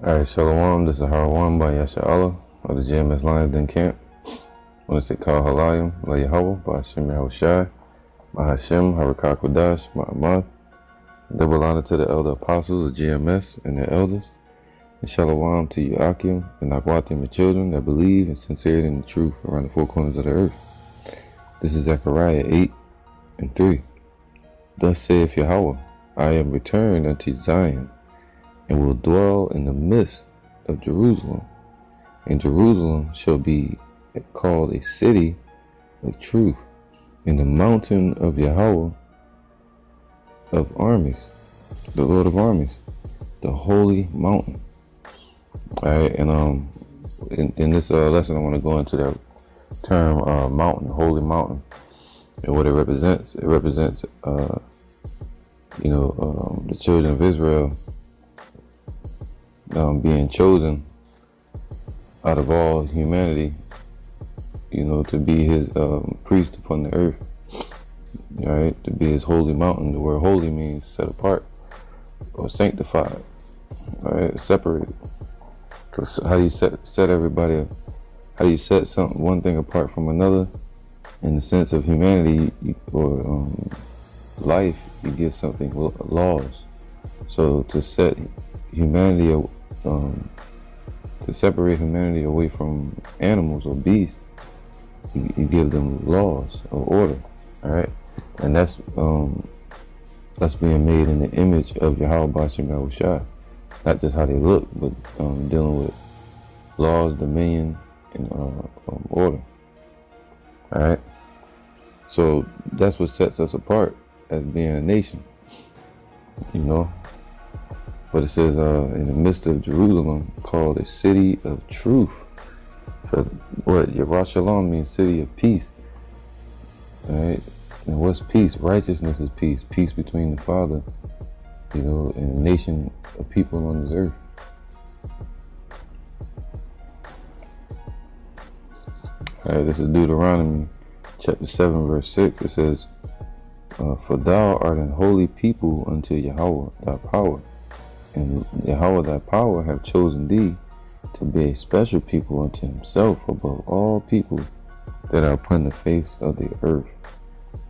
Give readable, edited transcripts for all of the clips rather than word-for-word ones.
Alright, Shalom, this is Harwan by Yasha Allah of the GMS Lions Den Camp. I want to say Kal Halayim, La Yahawashi, by Hashem Yahawashi, by Hashem, Harakah Kodash, Ma'amad. Double honor to the elder apostles of GMS and their elders. And Shalom to you, Akim, and Akwati, and the children that believe in sincerity and the truth around the four corners of the earth. This is Zechariah 8:3. Thus saith Yahweh, I am returned unto Zion, and will dwell in the midst of Jerusalem. And Jerusalem shall be called a city of truth, in the mountain of Yahweh of armies, the Lord of armies, the holy mountain. Alright, and in this lesson I want to go into that term mountain, holy mountain, and what it represents. It represents the children of Israel being chosen out of all humanity, to be his priest upon the earth, right? To be his holy mountain. The word holy means set apart or sanctified, right? Separated. So how do you set everybody? How do you set one thing apart from another? In the sense of humanity or life, you give something laws. So to set humanity, to separate humanity away from animals or beasts, you give them laws or order. All right, and that's being made in the image of Yahawashi Yahawashi. Not just how they look, but dealing with laws, dominion, and order. All right, so that's what sets us apart as being a nation. But it says in the midst of Jerusalem, called a city of truth. For what Yerushalayim means, city of peace. All right, and what's peace? Righteousness is peace. Peace between the Father, and a nation of people on this earth. All right, this is Deuteronomy chapter 7, verse 6. It says, "For thou art an holy people unto Yahweh thy power, and Yahweh thy power have chosen thee to be a special people unto himself above all people that are upon the face of the earth."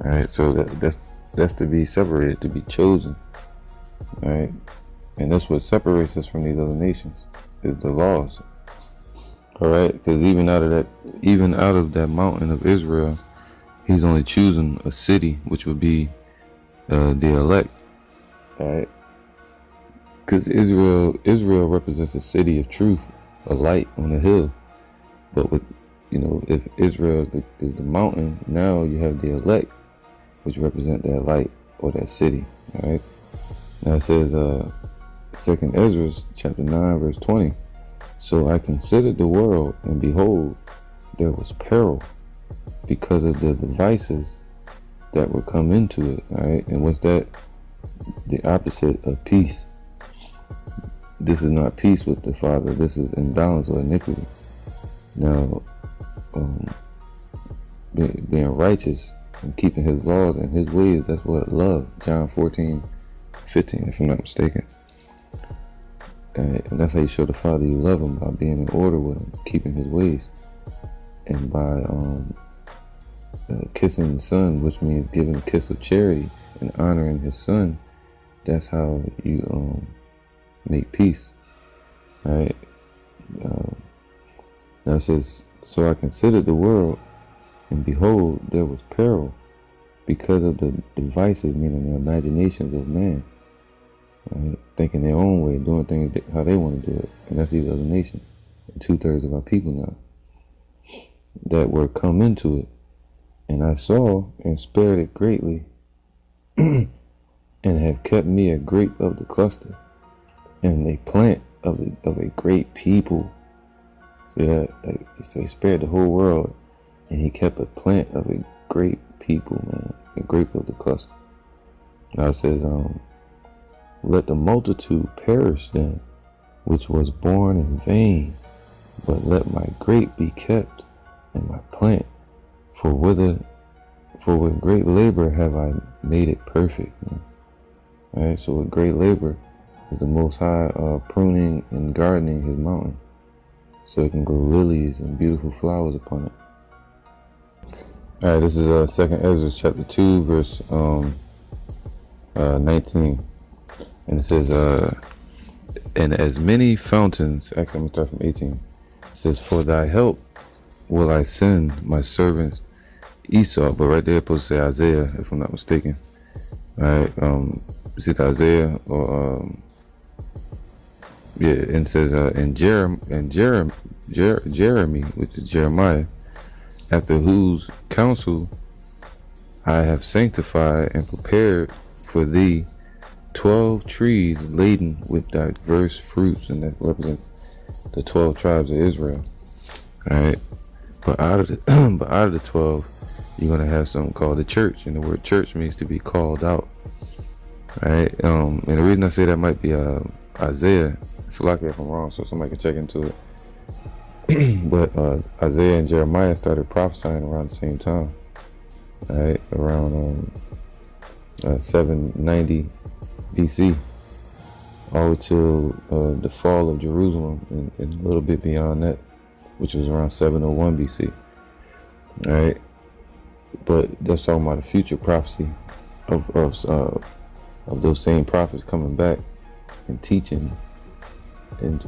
All right, so that's to be separated, to be chosen. All right, and that's what separates us from these other nations, is the laws. All right, because even out of that mountain of Israel, he's only choosing a city, which would be the elect. All right, because Israel represents a city of truth, a light on a hill. But if Israel is the mountain, now you have the elect, which represent that light or that city. All right. Now it says, 2nd Ezra chapter 9 verse 20. "So I considered the world, and behold, there was peril because of the devices that would come into it." All right. And what's that? The opposite of peace. This is not peace with the Father. This is imbalance or iniquity. Now, being righteous and keeping his laws and his ways, that's what love. John 14:15, if I'm not mistaken. And that's how you show the Father you love him, by being in order with him, keeping his ways. And by kissing the Son, which means giving a kiss of charity and honoring his Son. That's how you make peace. All right. Now it says, "So I considered the world, and behold, there was peril because of the devices," meaning the imaginations of man, right? Thinking their own way, doing things how they want to do it. And that's these other nations, 2/3 of our people now, that were come into it. "And I saw and spared it greatly, and have kept me a grape of the cluster, and a plant of a great people." So he spared the whole world, and he kept a plant of a great people, man, a grape of the cluster. Now it says, "Let the multitude perish then, which was born in vain, but let my grape be kept, and my plant, for with great labor have I made it perfect." Man. All right, so with great labor is the Most High pruning and gardening his mountain so it can grow lilies and beautiful flowers upon it. All right, this is 2nd Ezra chapter 2 verse 19, and it says, and as many fountains, actually I'm going to start from 18, it says, for thy help will I send my servants Esau, but right there it's supposed to say Isaiah, if I'm not mistaken. All right, is it Isaiah or yeah, and it says Jeremy, which is Jeremiah, after whose counsel I have sanctified and prepared for thee 12 trees laden with diverse fruits, and that represents the 12 tribes of Israel. All right, but out of the 12, you're gonna have something called the church, and the word church means to be called out. All right, and the reason I say that might be Isaiah. It's lucky if I'm wrong, so somebody can check into it. But Isaiah and Jeremiah started prophesying around the same time. All right, around 790 BC, all till the fall of Jerusalem, and a little bit beyond that, which was around 701 BC. All right, but that's talking about a future prophecy of those same prophets coming back and teaching in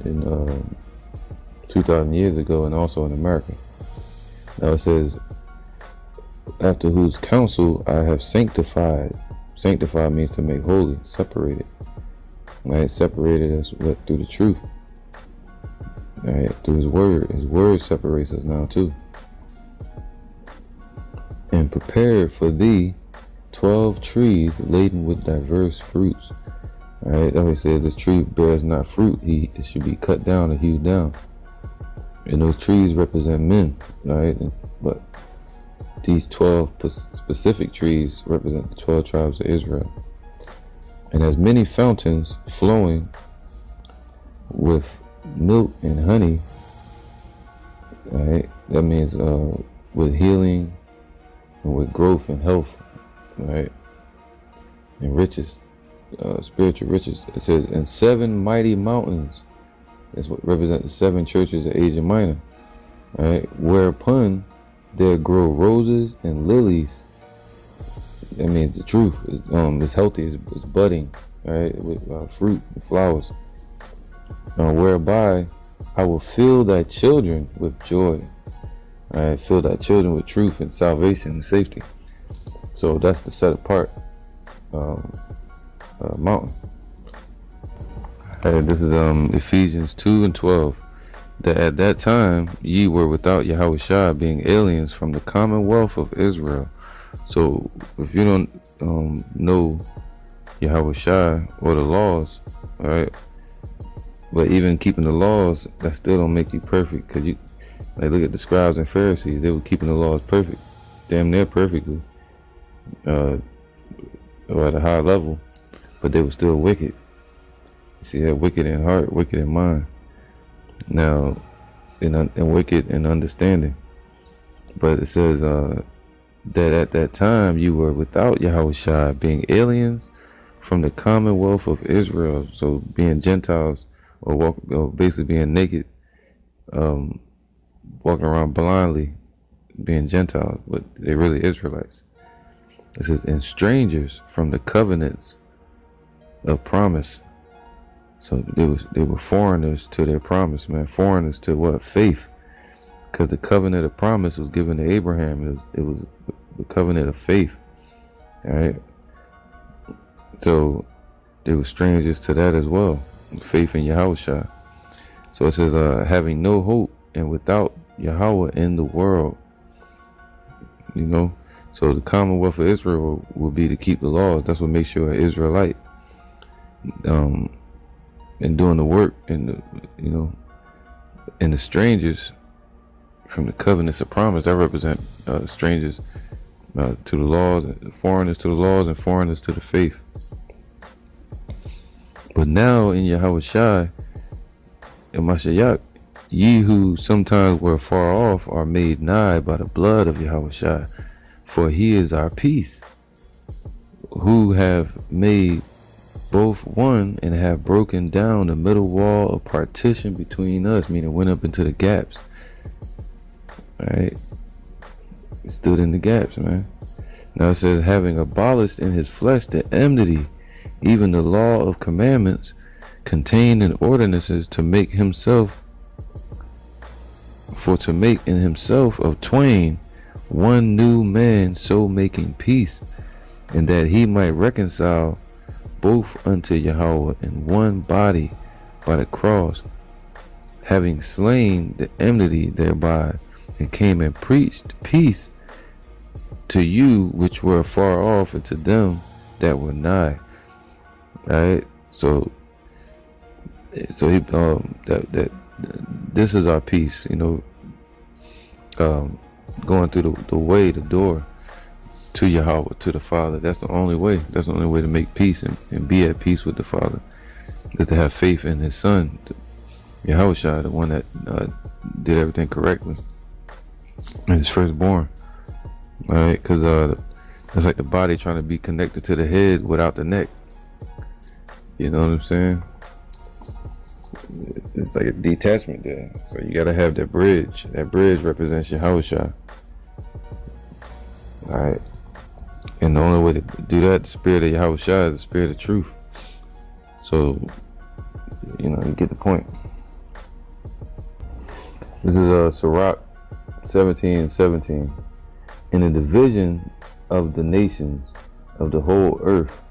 2,000 years ago, and also in America. Now it says, after whose counsel I have sanctified. Sanctified means to make holy, separated. Right, separated us through the truth. Right, through His word. His word separates us now too. And prepared for thee 12 trees laden with diverse fruits. Alright, that way said, this tree bears not fruit, it should be cut down or hewed down. And those trees represent men, alright? But these 12 specific trees represent the 12 tribes of Israel. And as many fountains flowing with milk and honey, alright? That means with healing and with growth and health, right? And riches, spiritual riches. It says, and 7 mighty mountains. That's what represent the 7 churches of Asia Minor, right? Whereupon there grow roses and lilies. That means the truth is healthy, is budding, right? With fruit and flowers. Whereby I will fill thy children with joy. Right? Fill thy children with truth and salvation and safety. So that's the set apart mountain. This is Ephesians 2 and 12. That at that time ye were without Yahawashi, being aliens from the commonwealth of Israel. So if you don't know Yahawashi or the laws, all right, but even keeping the laws, that still don't make you perfect, because you look at the scribes and Pharisees, they were keeping the laws perfect, damn near perfectly, or at a high level, but they were still wicked. You see, they're wicked in heart, wicked in mind. Now, and wicked in understanding. But it says that at that time you were without Yahawashi, being aliens from the commonwealth of Israel. So being Gentiles, or basically being naked, walking around blindly, being Gentiles, but they're really Israelites. It says, and strangers from the covenants of promise. So they were foreigners to their promise, man. Foreigners to what? Faith. Because the covenant of promise was given to Abraham. It was the covenant of faith. All right. So they were strangers to that as well. Faith in Yahawashi. So it says, having no hope and without Yahweh in the world. You know. So the commonwealth of Israel will be to keep the laws. That's what makes you an Israelite. And doing the work, and and the strangers from the covenants of promise, that represent strangers to the laws, foreigners to the laws, and foreigners to the faith. But now in Yahawashi and Mashiach, ye who sometimes were far off are made nigh by the blood of Yahawashi, for he is our peace, who have made both one and have broken down the middle wall of partition between us, meaning went up into the gaps. Right? It stood in the gaps, man. Now it says, having abolished in his flesh the enmity, even the law of commandments contained in ordinances, to make himself, for to make in himself of twain one new man, so making peace, and that he might reconcile both unto Yahweh in one body by the cross, having slain the enmity thereby, and came and preached peace to you which were far off, and to them that were nigh. Right? So he that this is our peace, going through the way, the door to Yahweh, to the Father. That's the only way. That's the only way to make peace and be at peace with the Father, is to have faith in his Son, Yahawashi, the one that did everything correctly, and his firstborn. All right, because it's like the body trying to be connected to the head without the neck. You know what I'm saying? It's like a detachment there. So you gotta have that bridge. That bridge represents Yahawashi. Alright. And the only way to do that, the spirit of Yahawashi, is the spirit of truth. So, you get the point. This is Sirach 17:17. In the division of the nations of the whole earth,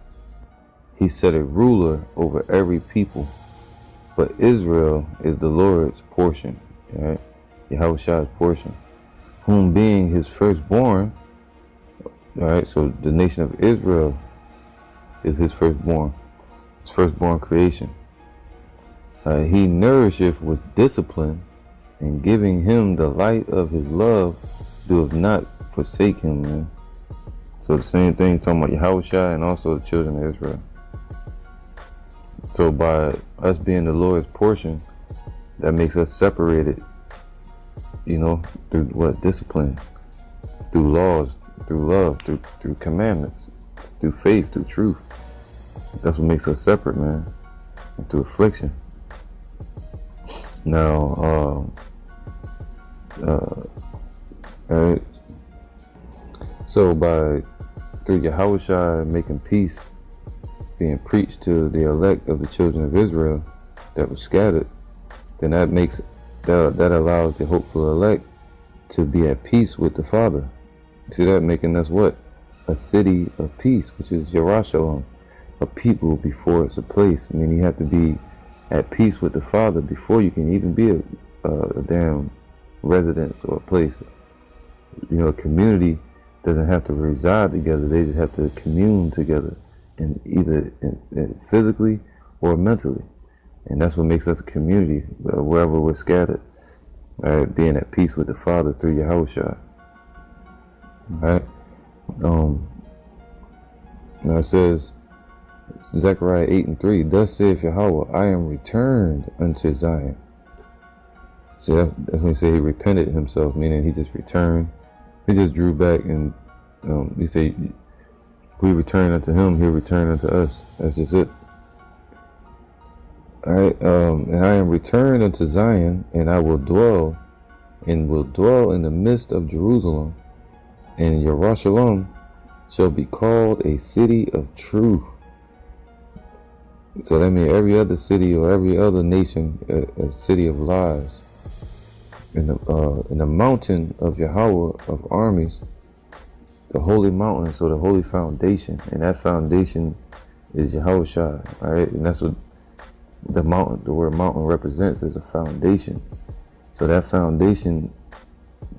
he set a ruler over every people. But Israel is the Lord's portion, right? Yahawashi's portion, whom being his firstborn, all right, so the nation of Israel is his firstborn creation. He nourisheth with discipline, and giving him the light of his love, doeth not forsake him, man. So the same thing talking about Yahawashi and also the children of Israel. So by us being the Lord's portion, that makes us separated, through what? Discipline, through laws, through love, through commandments, through faith, through truth. That's what makes us separate, man. And through affliction. Now, alright. So through Yahawashi making peace being preached to the elect of the children of Israel that were scattered, then that allows the hopeful elect to be at peace with the Father. See that, making us what? A city of peace, which is Yerushalayim, a people before it's a place. I mean, you have to be at peace with the Father before you can even be a damn residence or a place. A community doesn't have to reside together, they just have to commune together, in either physically or mentally. And that's what makes us a community, wherever we're scattered. Right? Being at peace with the Father through Yahawashi. Right? Now it says, Zechariah 8:3, thus saith Yahweh, I am returned unto Zion. See, that's when he said he repented himself, meaning he just returned. He just drew back, and he said, if we return unto him, he'll return unto us. That's just it. Alright, and I am returned unto Zion, and I will dwell in the midst of Jerusalem, and Yerushalayim shall be called a city of truth. So that means every other city or every other nation, a city of lies. In the mountain of Yahweh of armies, the holy mountain, so the holy foundation, and that foundation is Yahawashi, all right? And that's what the word mountain represents, is a foundation. So that foundation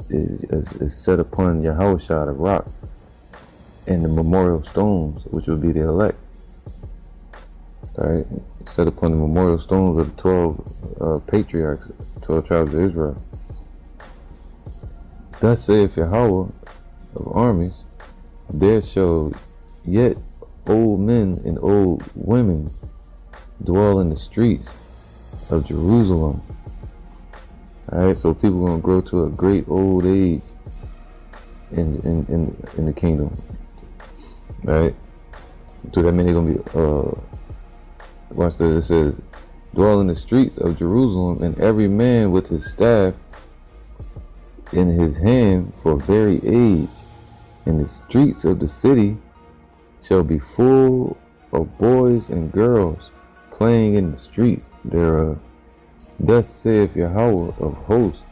is set upon Yahawashi, the rock, and the memorial stones, which would be the elect. All right, set upon the memorial stones of the 12 patriarchs, 12 tribes of Israel. Thus saith Yahweh of armies, there shall yet old men and old women dwell in the streets of Jerusalem. Alright, so people are going to grow to a great old age in the kingdom. Alright, so that means they're going to be Watch this. It says, dwell in the streets of Jerusalem, and every man with his staff in his hand for very age. And the streets of the city shall be full of boys and girls playing in the streets thereof. Thus saith Yahweh of hosts,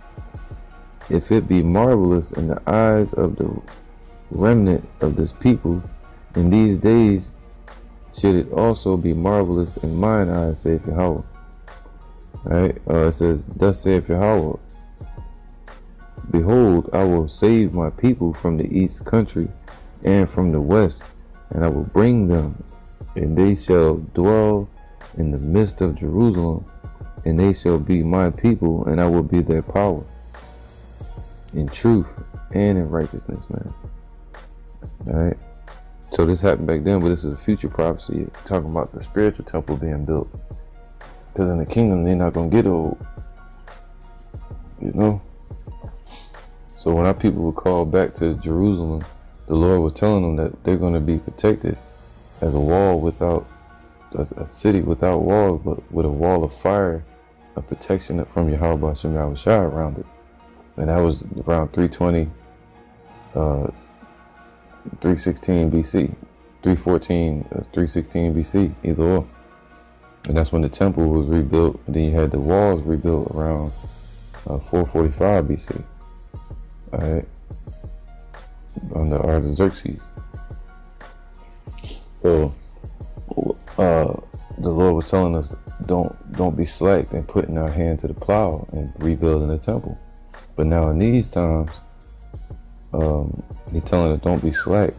if it be marvelous in the eyes of the remnant of this people, in these days should it also be marvelous in mine eyes, saith Yahweh. Alright, it says, thus saith Yahweh, behold, I will save my people from the east country and from the west, and I will bring them, and they shall dwell in the midst of Jerusalem, and they shall be my people, and I will be their power, in truth and in righteousness, man. Alright, so this happened back then, but this is a future prophecy talking about the spiritual temple being built. Because in the kingdom, they're not going to get old, you know. So when our people were called back to Jerusalem, the Lord was telling them that they're going to be protected as a wall without, a city without walls, but with a wall of fire, of protection from Yahawashi around it. And that was around 320, 316 BC, 314, 316 BC, either or. And that's when the temple was rebuilt. Then you had the walls rebuilt around 445 BC. Alright, under Artaxerxes. So the Lord was telling us, don't be slack in putting our hand to the plow and rebuilding the temple. But now in these times, He's telling us don't be slack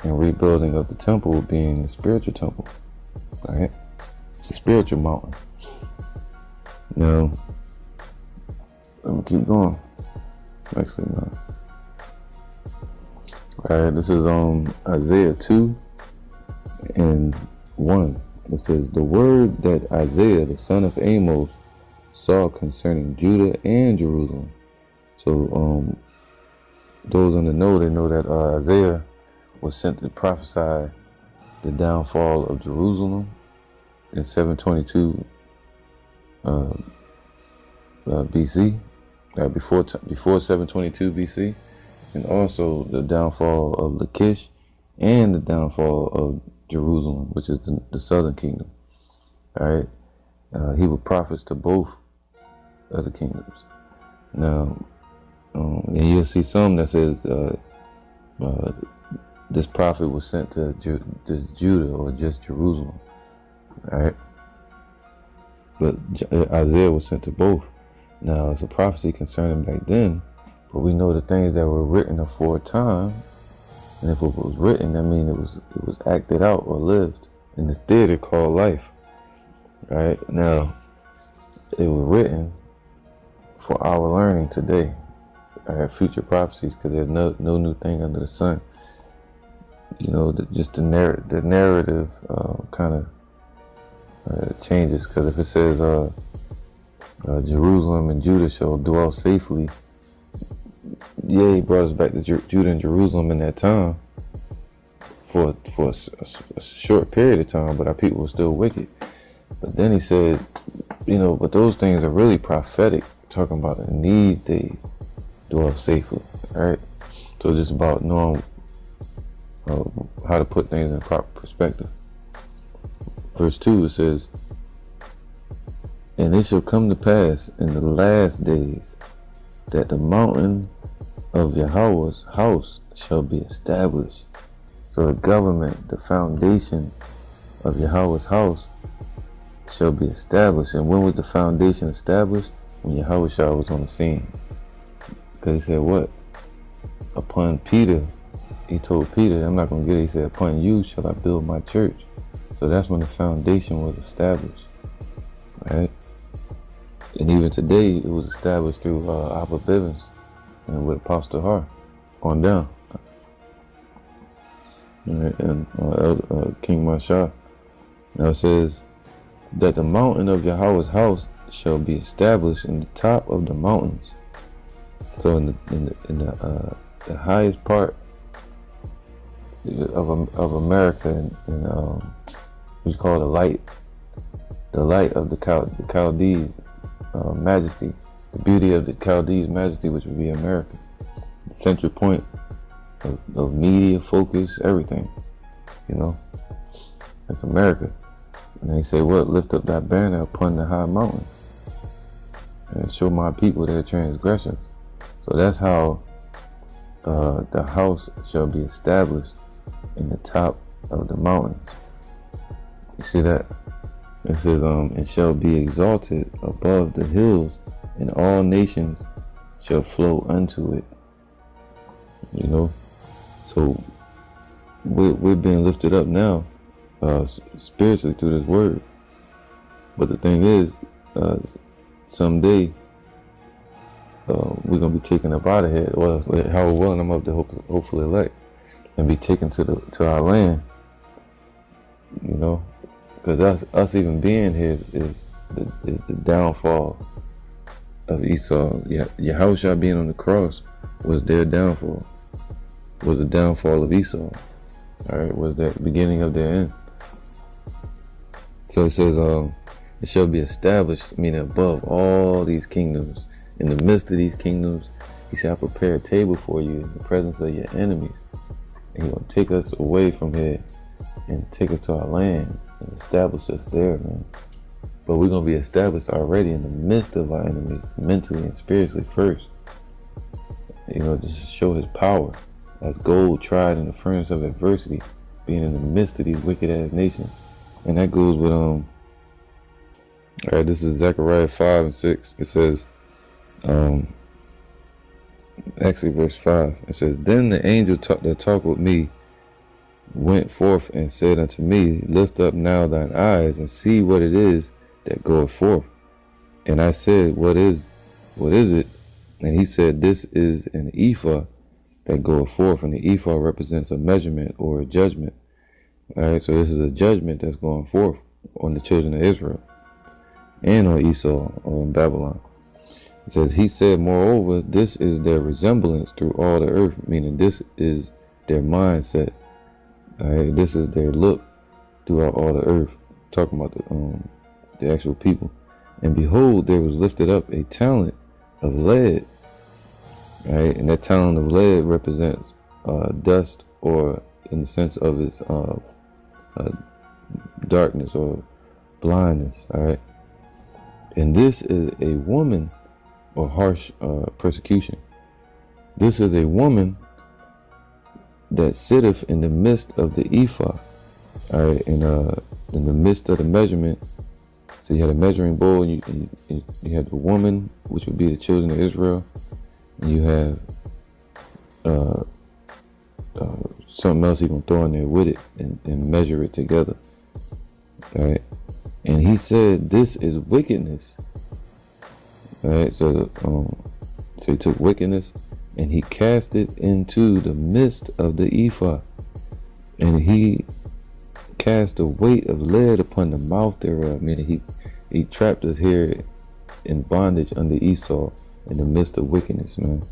in rebuilding of the temple, being the spiritual temple. Alright, the spiritual mountain. Now, I'm gonna keep going. Actually, no. Alright, this is Isaiah 2 and 1. It says, the word that Isaiah, the son of Amos, saw concerning Judah and Jerusalem. So, those in the know, they know that Isaiah was sent to prophesy the downfall of Jerusalem in 722 BC. Before 722 BC, and also the downfall of Lachish and the downfall of Jerusalem, which is the southern kingdom. All right, he would prophets to both of the kingdoms. Now, and you'll see some that says this prophet was sent to just Judah or just Jerusalem. All right, but Isaiah was sent to both. Now, it's a prophecy concerning back then, but we know the things that were written aforetime, and if it was written, that means it was acted out or lived in the theater called life. Right now, it was written for our learning today. Future prophecies, because there's no new thing under the sun. You know, just the narrative kind of changes, because if it says Jerusalem and Judah shall dwell safely. Yeah, he brought us back to Judah and Jerusalem in that time for a short period of time, but our people were still wicked. But then he said, you know, but those things are really prophetic, talking about in these days, dwell safely, right? So it's just about knowing how to put things in proper perspective. Verse 2, it says, and it shall come to pass in the last days that the mountain of Yahweh's house shall be established. So the government, the foundation of Yahweh's house shall be established. And when was the foundation established? When Yahawashi was on the scene. Because he said what? Upon Peter, he told Peter, I'm not going to get it. He said, upon you shall I build my church. So that's when the foundation was established. Right? And even today, it was established through Abba Bivens and with Apostle Har on down. And King Mashah. Now it says that the mountain of Yahweh's house shall be established in the top of the mountains. So in the highest part of America, and we call it the light the light of the Chaldees majesty, the beauty of the Chaldees majesty, which would be America, the central point of media, focus, everything. You know, that's America. And they say, what? Lift up that banner upon the high mountain and show my people their transgressions. So that's how the house shall be established in the top of the mountains. You see that? It says, it shall be exalted above the hills, and all nations shall flow unto it. You know? So we're being lifted up now, spiritually through this word. But the thing is, someday we're gonna be taken up out of here. Well, how willing I'm up to hopefully elect and be taken to our land. You know, because us even being here is the downfall of Esau. Yahawashi being on the cross was their downfall. Was the downfall of Esau. All right, was the beginning of their end. So it says, it shall be established, meaning above all these kingdoms. In the midst of these kingdoms, he shall prepare a table for you in the presence of your enemies. And he's going to take us away from here and take us to our land and establish us there, man. But we're going to be established already in the midst of our enemies, mentally and spiritually first. You know, just to show his power as gold tried in the furnace of adversity, being in the midst of these wicked ass nations. And that goes with, all right, this is Zechariah 5 and 6. It says, actually verse 5, it says, then the angel that talked with me went forth and said unto me, lift up now thine eyes and see what it is that goeth forth. And I said, what is it? And he said, this is an ephah that goeth forth. And the ephah represents a measurement or a judgment. All right, so this is a judgment that's going forth on the children of Israel and on Esau or in Babylon. It says, he said, moreover, this is their resemblance through all the earth, meaning this is their mindset. All right, this is their look throughout all the earth. Talking about the actual people. And behold, there was lifted up a talent of lead. All right, and that talent of lead represents dust, or in the sense of its darkness or blindness. All right, and this is a woman, or harsh persecution. This is a woman that sitteth in the midst of the ephah. All right, and in the midst of the measurement. So you had a measuring bowl, and you had the woman, which would be the children of Israel, and you have something else you can throw in there with it and measure it together. All right, and he said, this is wickedness. All right, so he took wickedness and he cast it into the midst of the ephah, and he cast the weight of lead upon the mouth thereof. Meaning he trapped us here in bondage under Esau in the midst of wickedness, man.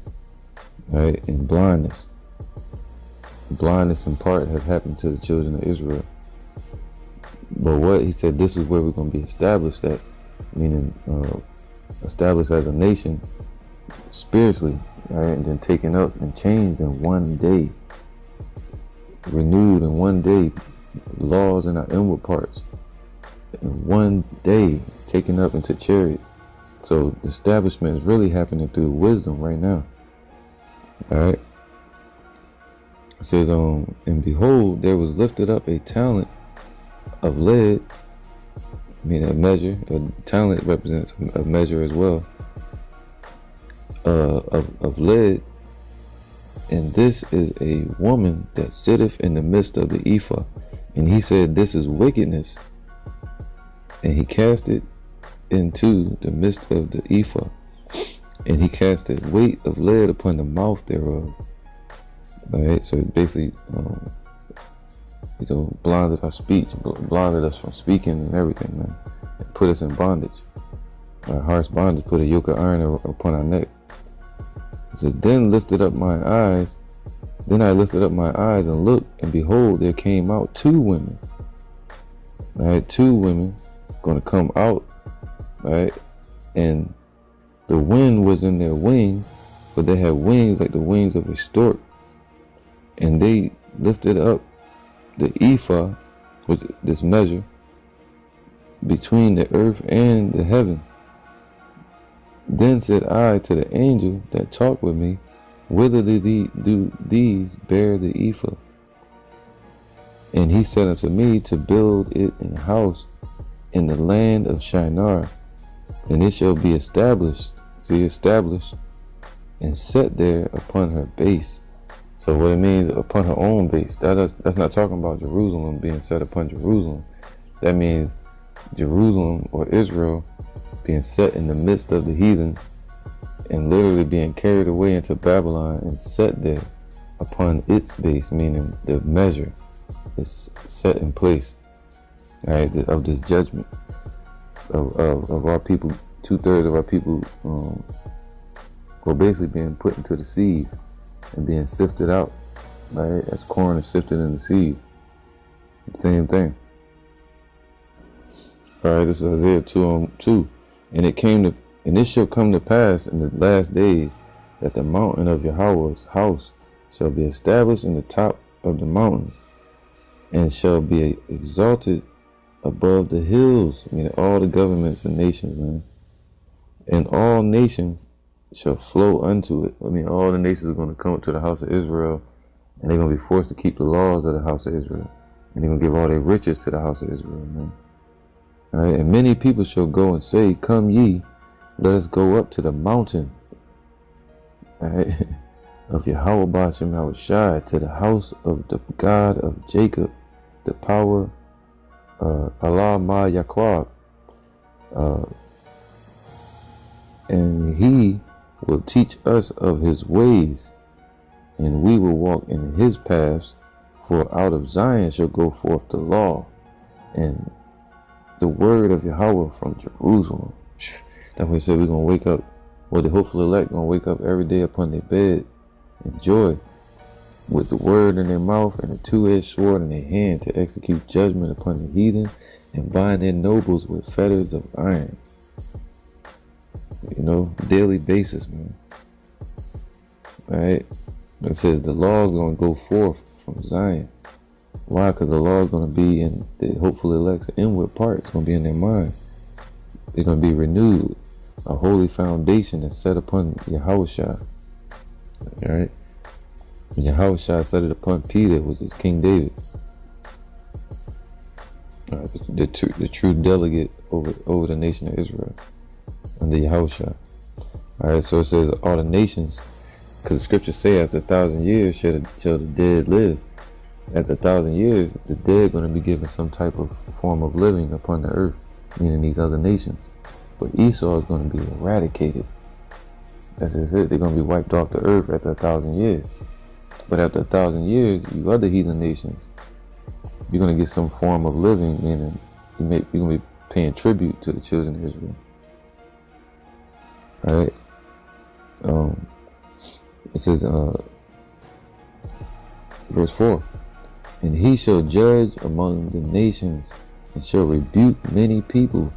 All right, and blindness. Blindness in part have happened to the children of Israel. But what he said, this is where we're going to be established at, meaning established as a nation spiritually, right? And then taken up and changed in one day, renewed in one day, laws in our inward parts in one day, taken up into chariots. So the establishment is really happening through wisdom right now. All right, it says, and behold, there was lifted up a talent of lead, meaning a measure. A talent represents a measure as well, of lead. And this is a woman that sitteth in the midst of the ephah. And he said, this is wickedness. And he cast it into the midst of the ephah. And he cast a weight of lead upon the mouth thereof. All right, so it basically, blinded our speech, blinded us from speaking and everything, man. And put us in bondage. Our harsh bondage, put a yoke of iron upon our neck. It says, then I lifted up my eyes and looked, and behold, there came out two women. All right, two women going to come out, right? And the wind was in their wings, for they had wings like the wings of a stork. And they lifted up the ephah, with this measure, between the earth and the heaven. Then said I to the angel that talked with me, whither do these bear the ephah? And he said unto me, to build it an house in the land of Shinar, and it shall be established, and set there upon her base. So what it means, upon her own base. That's not talking about Jerusalem being set upon Jerusalem. That means Jerusalem or Israel being set in the midst of the heathens and literally being carried away into Babylon and set there upon its base, meaning the measure is set in place, right, of this judgment of our people. 2/3 of our people were basically being put into the sieve and being sifted out, right, as corn is sifted in the sieve. Same thing. All right, this is Isaiah 2:2. And it shall come to pass in the last days that the mountain of Yahweh's house shall be established in the top of the mountains, and shall be exalted above the hills. I mean, all the governments and nations, man. And all nations shall flow unto it. I mean, all the nations are going to come up to the house of Israel, and they're going to be forced to keep the laws of the house of Israel. And they're going to give all their riches to the house of Israel, man. All right, and many people shall go and say, come ye, let us go up to the mountain, all right, of Yahawashi, to the house of the God of Jacob, the power, Allah Ma Yaquab, and he will teach us of his ways, and we will walk in his paths, for out of Zion shall go forth the law, and the word of Yahweh from Jerusalem. That's why he said we're going to wake up, or the hopeful elect going to wake up every day upon their bed in joy, with the word in their mouth and a two-edged sword in their hand, to execute judgment upon the heathen and bind their nobles with fetters of iron. You know, daily basis, man. All right. It says the law is going to go forth from Zion. Why? Because the law is going to be in the hopeful elect's inward part. It's going to be in their mind. They're going to be renewed. A holy foundation is set upon Yahawashi. All right. And Yahawashi set it upon Peter, which is King David. The true delegate over the nation of Israel under Yahawashi. All right. So it says all the nations, because the scriptures say after 1,000 years shall the dead live. After 1,000 years, the dead going to be given some type of form of living upon the earth, meaning these other nations. But Esau is going to be eradicated. That's just it. They're going to be wiped off the earth after 1,000 years. But after 1,000 years, you other heathen nations, you're going to get some form of living, meaning you're going to be paying tribute to the children of Israel. All right. It says, verse 4. And he shall judge among the nations and shall rebuke many people.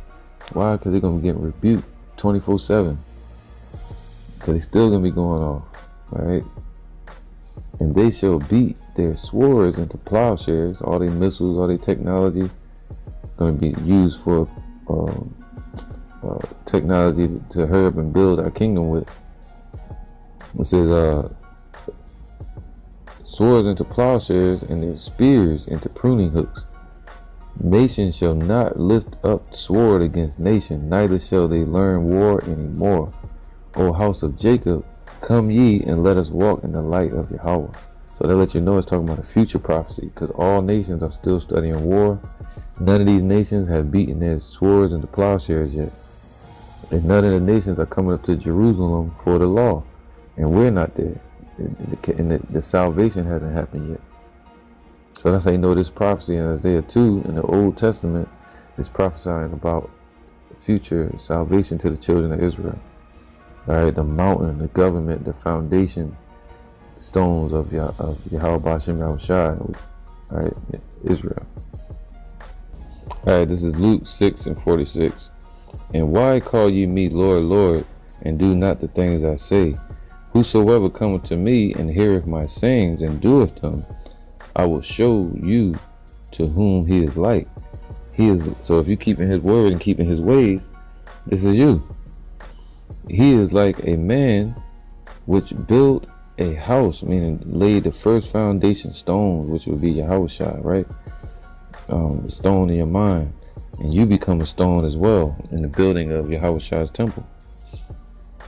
Why? Because they're going to be getting rebuked 24/7. Because they're still going to be going off. Right? And they shall beat their swords into plowshares. All their missiles, all their technology going to be used for technology to hurry up and build our kingdom with. It says, swords into plowshares, and their spears into pruning hooks. Nation shall not lift up sword against nation, neither shall they learn war any more. O house of Jacob, come ye and let us walk in the light of Yahweh. So they let you know it's talking about a future prophecy, because all nations are still studying war. None of these nations have beaten their swords into plowshares yet. And none of the nations are coming up to Jerusalem for the law. And we're not there. And the salvation hasn't happened yet. So that's how you know this prophecy in Isaiah 2 in the Old Testament is prophesying about future salvation to the children of Israel. All right, the mountain, the government, the foundation stones of Yahawashi, all right, Israel. All right, this is Luke 6:46. And why call ye me Lord, Lord, and do not the things I say? Whosoever cometh to me and heareth my sayings and doeth them, I will show you to whom he is like. So if you keeping his word and keeping his ways, this is you. He is like a man which built a house, meaning laid the first foundation stones, which would be Yahawashi, right? The stone in your mind, and you become a stone as well in the building of Yahawashi's temple.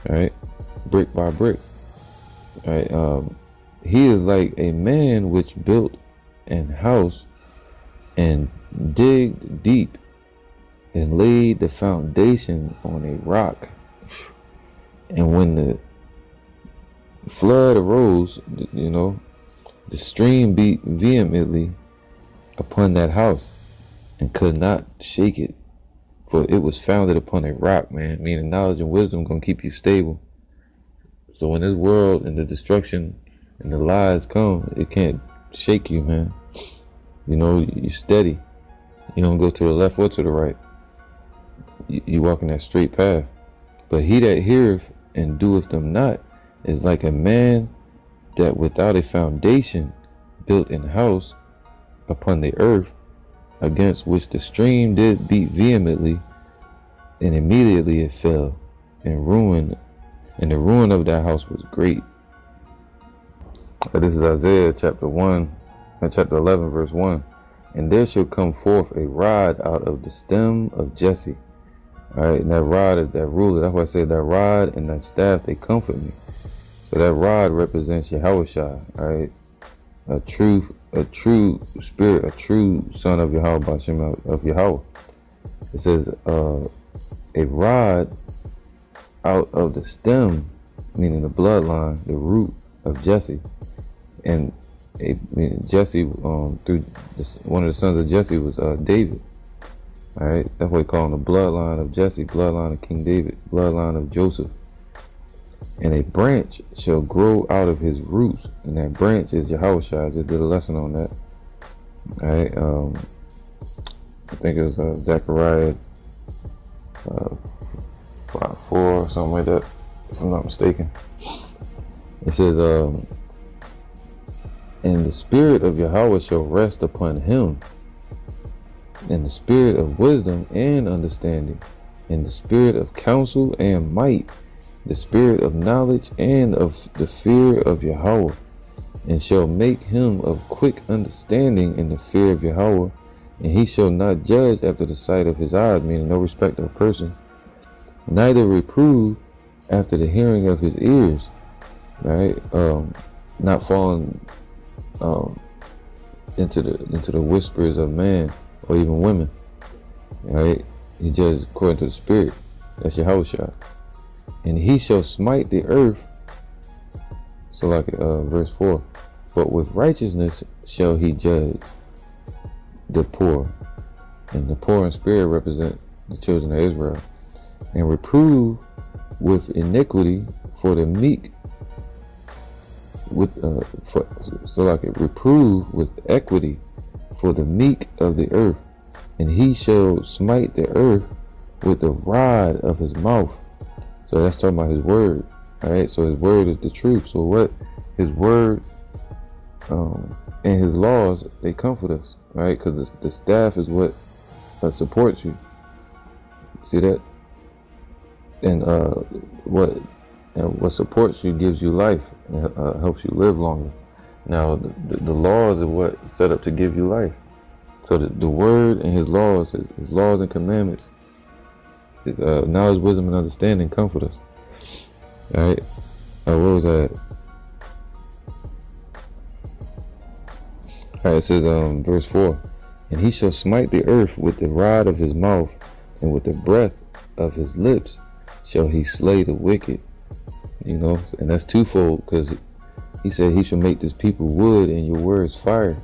All right, brick by brick. All right, he is like a man which built an house and digged deep and laid the foundation on a rock. And when the flood arose, the stream beat vehemently upon that house and could not shake it, for it was founded upon a rock, man. Meaning knowledge and wisdom gonna keep you stable. So when this world and the destruction and the lies come, it can't shake you, man. You're steady. You don't go to the left or to the right. You walk in that straight path. But he that heareth and doeth them not is like a man that without a foundation built an house upon the earth, against which the stream did beat vehemently, and immediately it fell, and the ruin of that house was great. This is Isaiah chapter 11, verse 1. And there shall come forth a rod out of the stem of Jesse. All right, and that rod is that ruler. That's why I say that rod and that staff, they comfort me. So that rod represents Yahawashi, all right? A true spirit, a true son of Yahweh, of Yahweh. It says a rod out of the stem, meaning the bloodline, the root of Jesse. And Jesse, through one of the sons of Jesse was David. All right, that's why we call him the bloodline of Jesse, bloodline of King David, bloodline of Joseph. And a branch shall grow out of his roots, and that branch is Yahawashi. I just did a lesson on that. All right, I think it was Zechariah 5:4 or something like that, if I'm not mistaken. It says, and the spirit of Yahweh shall rest upon him, and the spirit of wisdom and understanding, and the spirit of counsel and might, the spirit of knowledge and of the fear of Yahweh, and shall make him of quick understanding in the fear of Yahweh, and he shall not judge after the sight of his eyes, meaning no respect of person, neither reprove after the hearing of his ears, right? Not falling into the whispers of man or even women, right? He judges according to the spirit. That's Yahawashi. And he shall smite the earth, so like verse 4, but with righteousness shall he judge the poor. And the poor in spirit represent the children of Israel. And reprove with iniquity for the meek, reprove with equity for the meek of the earth. And he shall smite the earth with the rod of his mouth. So that's talking about his word. All right, so his word is the truth. So what his word and his laws, they comfort us, right? Because the staff is what supports you. See that? And what supports you gives you life and helps you live longer. Now the laws are what set up to give you life. So the word and his laws and commandments, knowledge, wisdom, and understanding comfort us. All right. Where was that? All right. It says, verse 4, and he shall smite the earth with the rod of his mouth, and with the breath of his lips shall he slay the wicked. And that's twofold, because he said he shall make this people wood and your words fire,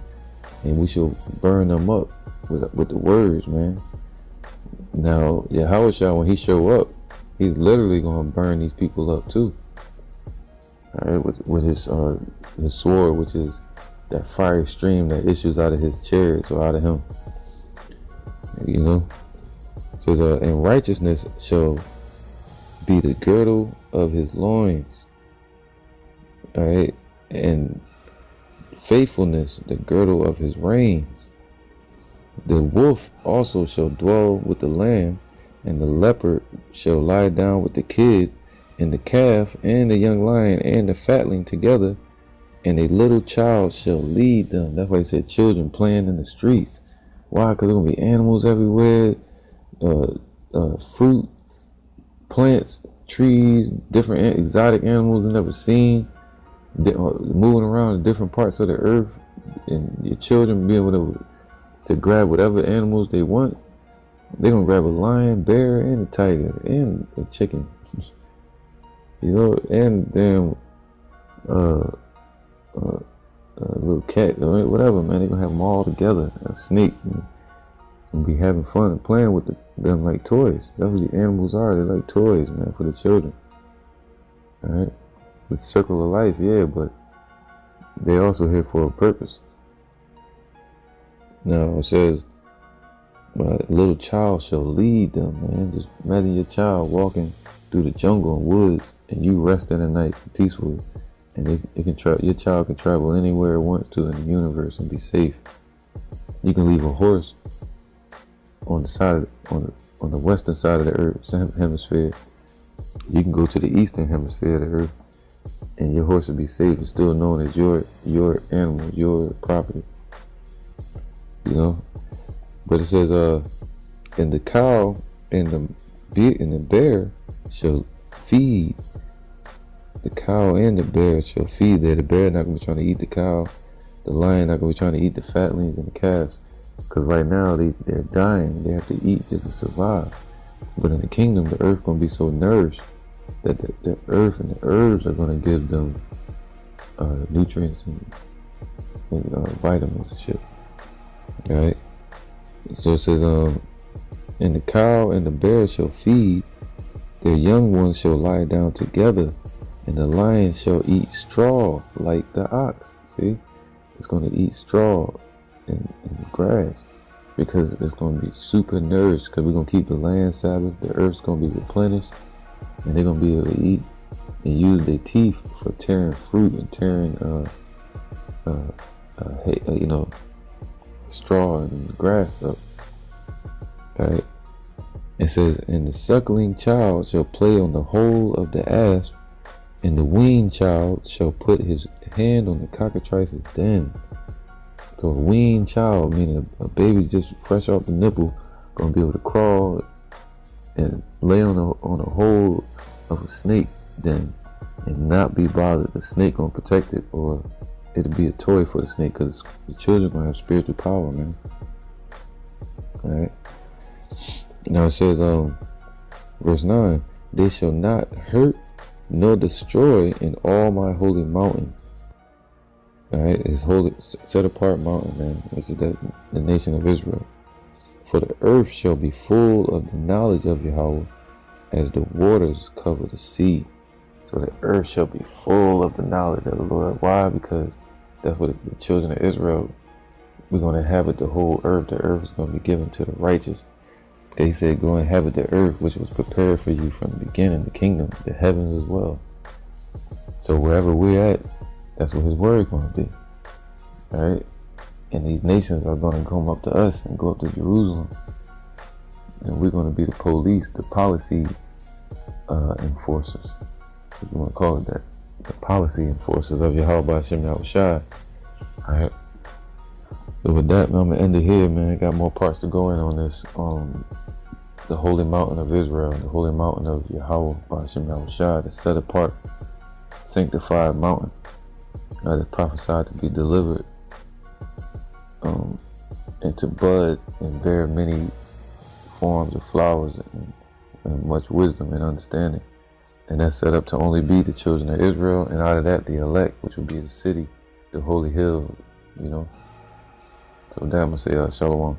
and we shall burn them up with the words, man. Now, Yahawashi, when he show up, he's literally going to burn these people up too. All right, with his sword, which is that fiery stream that issues out of his chariots or out of him. You know, it says, and righteousness shall be the girdle of his loins. All right, and faithfulness the girdle of his reins. The wolf also shall dwell with the lamb, and the leopard shall lie down with the kid, and the calf, and the young lion, and the fatling together, and a little child shall lead them. That's why he said children playing in the streets. Why? Because there's going to be animals everywhere, fruit, plants, trees, different exotic animals we've never seen, moving around in different parts of the earth, and your children being able to grab whatever animals they want. They're going to grab a lion, bear, and a tiger, and a chicken. You know, and damn a little cat, whatever, man. They're going to have them all together. A snake, and be having fun and playing with them like toys. That's what the animals are. They're like toys, man, for the children. All right? The circle of life, yeah, but they're also here for a purpose. Now, it says, a little child shall lead them, man. Just imagine your child walking through the jungle and woods, and you resting at night peacefully. And your child can travel anywhere it wants to in the universe and be safe. You can leave a horse on the side on the western side of the earth hemisphere. You can go to the eastern hemisphere of the earth, and your horse will be safe. It's still known as your animal, your property. You know, but it says, and the cow and the bear shall feed. The cow and the bear shall feed there. The bear not going to be trying to eat the cow. The lion not going to be trying to eat the fatlings and the calves. Because right now they're dying. They have to eat just to survive. But in the kingdom, the earth going to be so nourished that the earth and the herbs are going to give them nutrients and vitamins and shit. Right? So it says, and the cow and the bear shall feed. Their young ones shall lie down together. And the lion shall eat straw like the ox. See? It's going to eat straw and grass, because it's going to be super nourished, because we're going to keep the land Sabbath. The earth's going to be replenished, and they're going to be able to eat and use their teeth for tearing fruit and tearing straw and grass up. Right? It says, and the suckling child shall play on the hole of the asp, and the weaned child shall put his hand on the cockatrice's den. So a weaned child, meaning a baby just fresh off the nipple, gonna be able to crawl and lay on a hole of a snake den and not be bothered. The snake gonna protect it, or it'll be a toy for the snake, because the children gonna have spiritual power, man. All right. Now it says, verse 9, they shall not hurt nor destroy in all my holy mountain. All right, it's holy, set apart mountain, man, which is the nation of Israel. For the earth shall be full of the knowledge of Yahweh, as the waters cover the sea. So the earth shall be full of the knowledge of the Lord. Why? Because that's what the children of Israel, we're going to inhabit the whole earth. The earth is going to be given to the righteous. He said, go inhabit the earth, which was prepared for you from the beginning, the kingdom, the heavens as well. So wherever we're at, that's what his word is going to be. All right? And these nations are going to come up to us and go up to Jerusalem. And we're going to be the police, the policy enforcers, if you want to call it that. The policy enforcers of Yahawashi. All right? So with that, man, I'm going to end it here, man. I got more parts to go in on this. The holy mountain of Israel, the holy mountain of Yahweh, the set apart, sanctified mountain that is prophesied to be delivered and to bud and bear many forms of flowers and much wisdom and understanding. And that's set up to only be the children of Israel, and out of that, the elect, which will be the city, the holy hill, you know. So with that, I'm going to say shalom.